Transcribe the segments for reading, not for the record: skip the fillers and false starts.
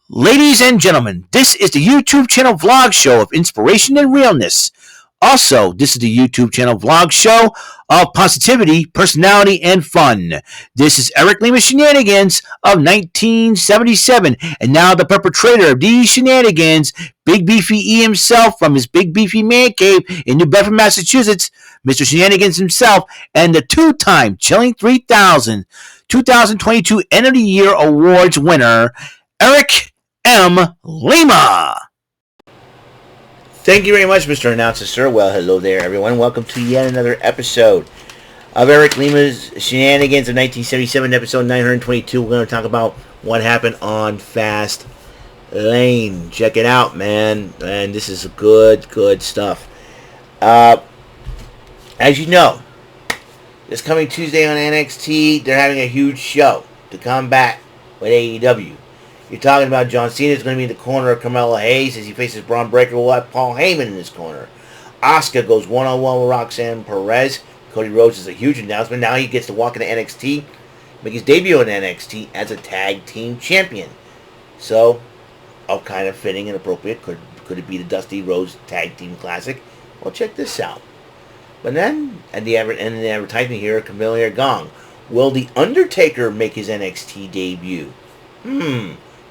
Ladies and gentlemen, this is the YouTube channel vlog show of inspiration and realness. Also, this is the YouTube channel vlog show of positivity, personality, and fun. This is Eric Lima Shenanigans of 1977, and now the perpetrator of these shenanigans, Big Beefy E himself from his Big Beefy Man Cave in New Bedford, Massachusetts, Mr. Shenanigans himself, and the two-time Chilling 3000 2022 End of the Year Awards winner, Eric M. Lima. Thank you very much, Mr. Announcer, sir. Well, hello there, everyone. Welcome to yet another episode of Eric Lima's Shenanigans of 1977, episode 922. We're going to talk about what happened on FastLane. Check it out, man. And this is good stuff. As you know, this coming Tuesday on NXT, they're having a huge show to combat with AEW. You're talking about John Cena is going to be in the corner of Carmelo Hayes as he faces Braun Breaker. We'll have Paul Heyman in his corner. Asuka goes one-on-one with Roxanne Perez. Cody Rhodes is a huge announcement. Now he gets to walk into NXT, make his debut in NXT as a tag team champion. So, kind of fitting and appropriate. Could it be the Dusty Rhodes Tag Team Classic? Well, check this out. But then, at the end of the advertisement here, Camille Gong. Will The Undertaker make his NXT debut?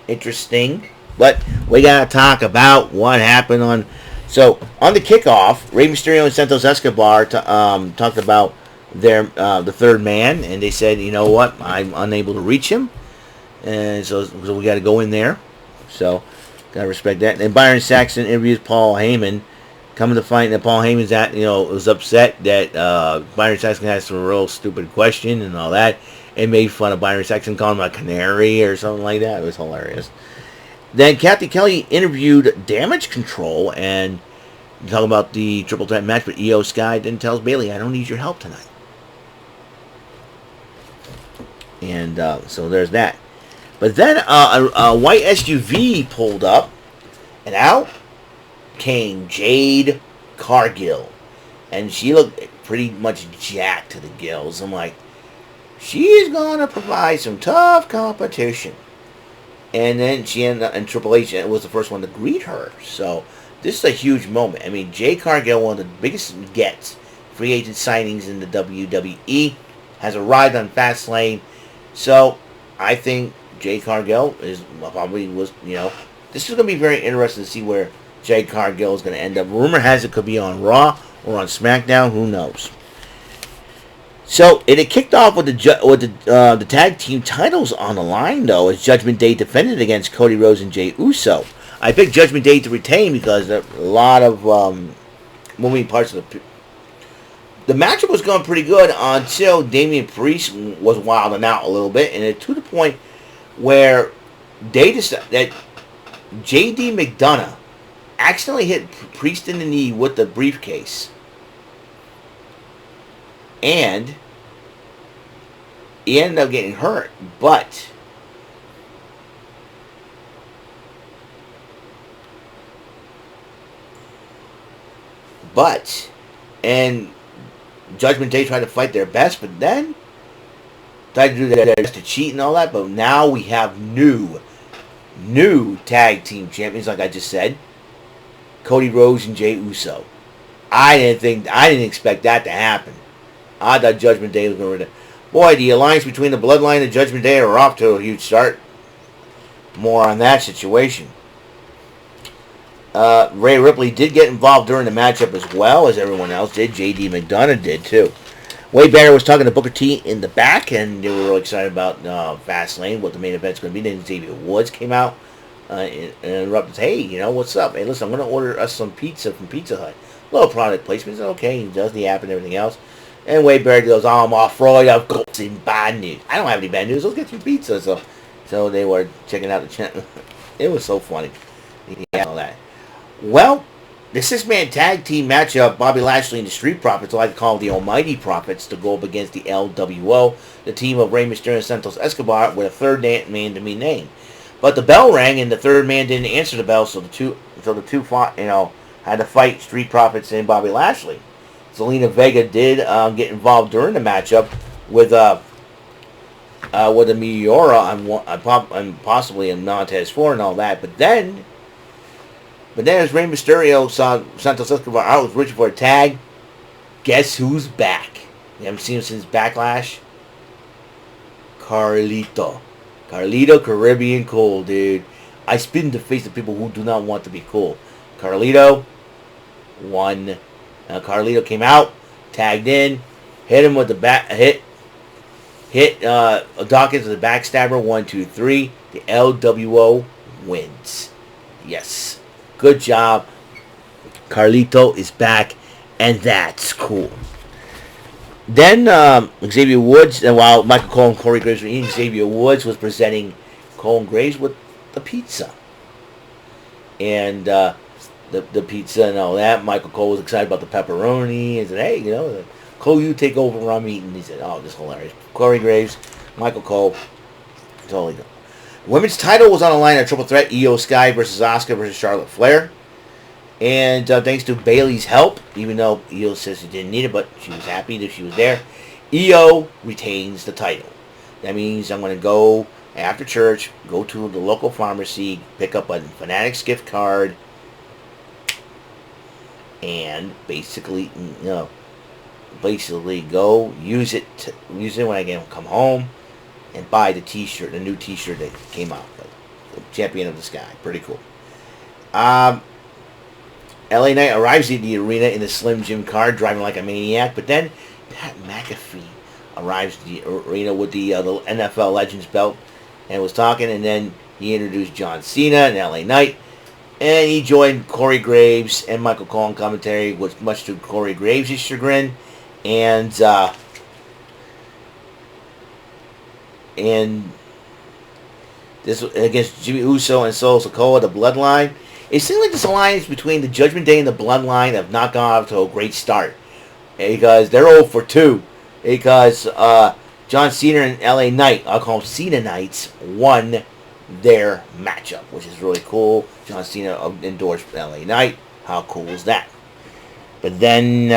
Interesting. But we gotta talk about what happened on... So, on the kickoff, Rey Mysterio and Santos Escobar talked about their the third man, and they said, you know what, I'm unable to reach him, and so we gotta go in there. So, gotta respect that. And Byron Saxton interviews Paul Heyman, coming to find that Paul Heyman's was upset that Byron Saxton had some real stupid question and all that, and made fun of Byron Saxton, calling him a canary or something like that. It was hilarious. Then Kathy Kelly interviewed Damage Control and talking about the triple threat match, but Io Sky then tells Bayley, I don't need your help tonight. And so there's that. But then a white SUV pulled up, and out came Jade Cargill. And she looked pretty much jacked to the gills. I'm like, she's going to provide some tough competition. And then she ended up, and Triple H was the first one to greet her. So this is a huge moment. I mean, Jade Cargill, one of the biggest gets, free agent signings in the WWE, has arrived on Fastlane. So I think Jade Cargill this is going to be very interesting to see where Jade Cargill is going to end up. Rumor has it could be on Raw or on SmackDown. Who knows? So it kicked off with the tag team titles on the line, though, as Judgment Day defended against Cody Rhodes and Jey Uso. I picked Judgment Day to retain because a lot of moving parts of the matchup was going pretty good until Damian Priest was wilding out a little bit, and it to the point where they decided that J.D. McDonough accidentally hit Priest in the knee with the briefcase. And he ended up getting hurt, and Judgment Day tried to fight their best, but then tried to do their best to cheat and all that. But now we have new tag team champions, like I just said, Cody Rhodes and Jey Uso. I didn't expect that to happen. I thought Judgment Day was going to... Boy, the alliance between the Bloodline and Judgment Day are off to a huge start. More on that situation. Rhea Ripley did get involved during the matchup as well as everyone else did. J.D. McDonough did too. Wade Barrett was talking to Booker T in the back, and they were really excited about Fastlane, what the main event's going to be. Then Xavier Woods came out and interrupted. Hey, what's up? Hey, listen, I'm going to order us some pizza from Pizza Hut. Little product placements. Okay, he does the app and everything else. And Wade Barrett goes, I'm afraid of course in bad news. I don't have any bad news. Let's get some pizza. So they were checking out the channel. It was so funny. All that. Well, the six-man tag team matchup, Bobby Lashley and the Street Profits, I like to call the Almighty Profits, to go up against the LWO, the team of Rey Mysterio and Santos Escobar, with a third man to be named. But the bell rang, and the third man didn't answer the bell, so the two fought, had to fight Street Profits and Bobby Lashley. Zelina Vega did get involved during the matchup with with the Meteora, I'm possibly in Montez 4 and all that. But then as Rey Mysterio saw Santos Escobar out was reaching for a tag, guess who's back? You haven't seen him since Backlash? Carlito, Caribbean Cool, dude. I spit in the face of people who do not want to be cool. Carlito won. Carlito came out, tagged in, hit him with the back, hit Dawkins with the backstabber. 1, 2, 3. The LWO wins. Yes, good job. Carlito is back, and that's cool. Then Xavier Woods, and while Michael Cole and Corey Graves were eating, Xavier Woods was presenting Cole and Graves with the pizza. And the pizza and all that. Michael Cole was excited about the pepperoni and said, hey, Cole, you take over where I'm eating. He said, oh, this is hilarious. Corey Graves, Michael Cole, totally good. Women's title was on the line at Triple Threat. Io Sky versus Asuka versus Charlotte Flair. And thanks to Bayley's help, even though Io says she didn't need it, but she was happy that she was there, Io retains the title. That means I'm going to go after church, go to the local pharmacy, pick up a Fanatics gift card, and basically go use it when I come home, and buy the T-shirt, the new T-shirt that came out, the Champion of the Sky. Pretty cool. LA Knight arrives at the arena in the Slim Jim car, driving like a maniac. But then Pat McAfee arrives at the arena with the NFL Legends belt and was talking. And then he introduced John Cena and LA Knight. And he joined Corey Graves and Michael Cole in commentary, was much to Corey Graves' chagrin. And this against Jimmy Uso and Solo Sikoa, the Bloodline. It seems like this alliance between the Judgment Day and the Bloodline have not gone off to a great start. Because they're 0 for 2. Because John Cena and LA Knight, I'll call them Cena Knights, won their matchup, which is really cool. John Cena endorsed LA Knight. How cool is that? But then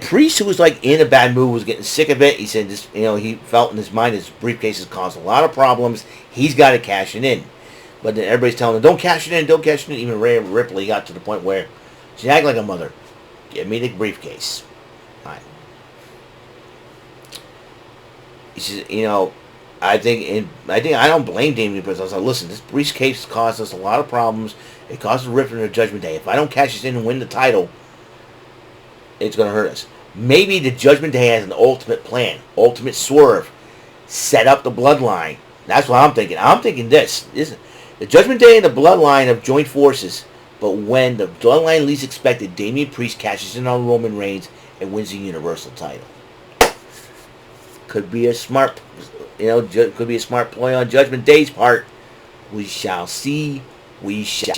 Priest, who was like in a bad mood, was getting sick of it. He said this, he felt in his mind his briefcase has caused a lot of problems. He's got to cash it in. But then everybody's telling him, don't cash it in, don't cash it in. Even Rhea Ripley got to the point where she acted like a mother. Give me the briefcase. Fine. He says, I don't blame Damian Priest. I was like, listen, this briefcase caused us a lot of problems. It caused a rift in the Judgment Day. If I don't cash this in and win the title, it's going to hurt us. Maybe the Judgment Day has an ultimate plan, ultimate swerve, set up the Bloodline. That's what I'm thinking. I'm thinking this. The Judgment Day and the Bloodline have joined forces, but when the Bloodline least expected, Damian Priest cashes in on Roman Reigns and wins the Universal title. Could be a smart, could be a smart play on Judgment Day's part. We shall see. We shall.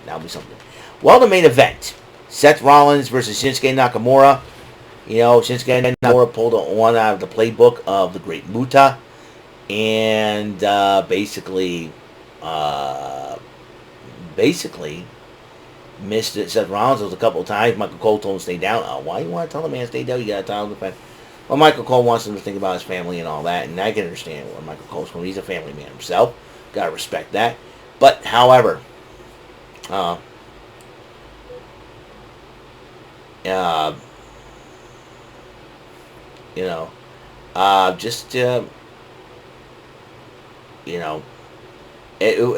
That'll be something. Well, the main event: Seth Rollins versus Shinsuke Nakamura. Shinsuke Nakamura pulled one out of the playbook of the Great Muta, and basically missed it. Seth Rollins was a couple of times. Michael Cole told him to stay down. Why you want to tell the man to stay down? You got to tell him to defend. Well, Michael Cole wants him to think about his family and all that, and I can understand where Michael Cole's going. He's a family man himself. Got to respect that. But, however, it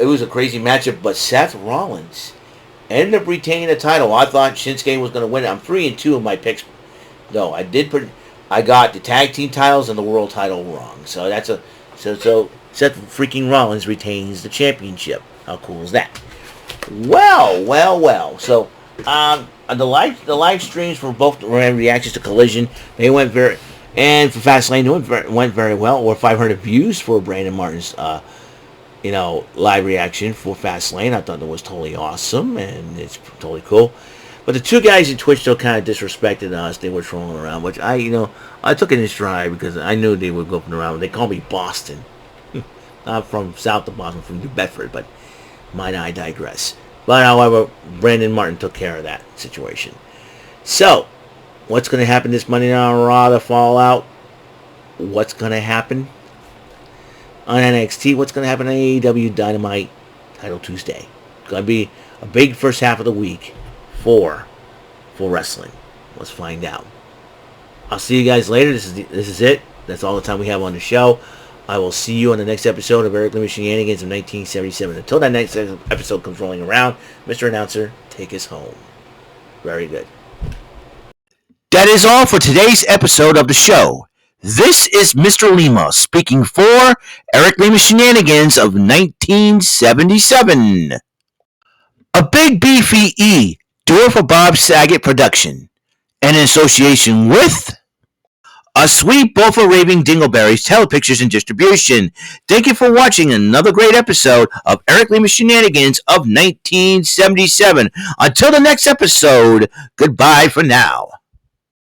was a crazy matchup, but Seth Rollins ended up retaining the title. I thought Shinsuke was going to win it. I'm 3-2 in my picks. No, I got the tag team titles and the world title wrong. So so Seth freaking Rollins retains the championship. How cool is that? Well. So the live streams for both reactions to Collision, they went very, and for FastLane, it went very well. Or 500 views for Brandon Martin's live reaction for FastLane. I thought that was totally awesome, and it's totally cool. But the two guys in Twitch still kind of disrespected us. They were trolling around, which I took it in stride because I knew they were goofing around. They called me Boston. Not from south of Boston, from New Bedford, but I digress. But however, Brandon Martin took care of that situation. So, what's going to happen this Monday Night Raw, the Fallout? What's going to happen? on NXT. What's going to happen on AEW Dynamite Title Tuesday? It's going to be a big first half of the week for wrestling. Let's find out. I'll see you guys later. This is it. That's all the time we have on the show. I will see you on the next episode of Eric Lima Shenanigans of 1977. Until that next episode comes rolling around, Mr. Announcer, take us home. Very good. That is all for today's episode of the show. This is Mr. Lima speaking for Eric Lima Shenanigans of 1977. A Big Beefy E, do for Bob Saget production, and in association with A Sweet Bowl for Raving Dingleberries Telepictures and Distribution. Thank you for watching another great episode of Eric Lima Shenanigans of 1977. Until the next episode, goodbye for now.